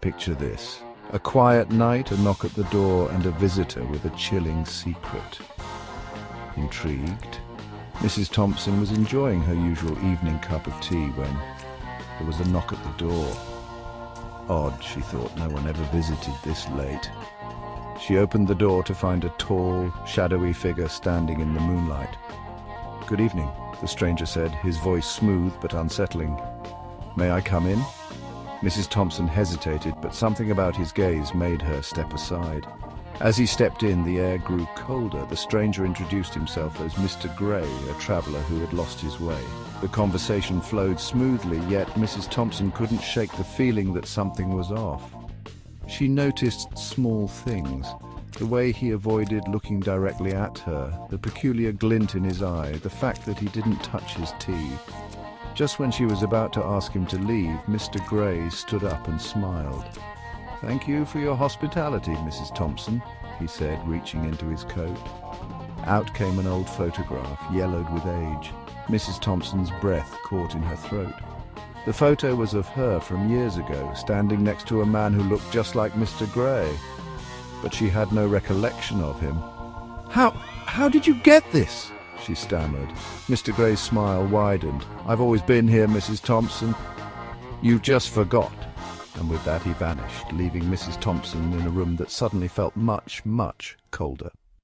Picture this: a quiet night, a knock at the door, and a visitor with a chilling secret. Intrigued, Mrs. Thompson was enjoying her usual evening cup of tea when there was a knock at the door. Odd, she thought, no one ever visited this late. She opened the door to find a tall, shadowy figure standing in the moonlight. "Good evening," the stranger said, his voice smooth but unsettling. "May I come in?" Mrs. Thompson hesitated, but something about his gaze made her step aside. As he stepped in, the air grew colder. The stranger introduced himself as Mr. Gray, a traveller who had lost his way. The conversation flowed smoothly, yet Mrs. Thompson couldn't shake the feeling that something was off. She noticed small things: the way he avoided looking directly at her, the peculiar glint in his eye, the fact that he didn't touch his tea. Just when she was about to ask him to leave, Mr. Gray stood up and smiled. "Thank you for your hospitality, Mrs. Thompson," he said, reaching into his coat. Out came an old photograph, yellowed with age. Mrs. Thompson's breath caught in her throat. The photo was of her from years ago, standing next to a man who looked just like Mr. Gray. But she had no recollection of him. How did you get this?" she stammered. Mr. Gray's smile widened. "I've always been here, Mrs. Thompson. You just forgot." And with that he vanished, leaving Mrs. Thompson in a room that suddenly felt much, much colder.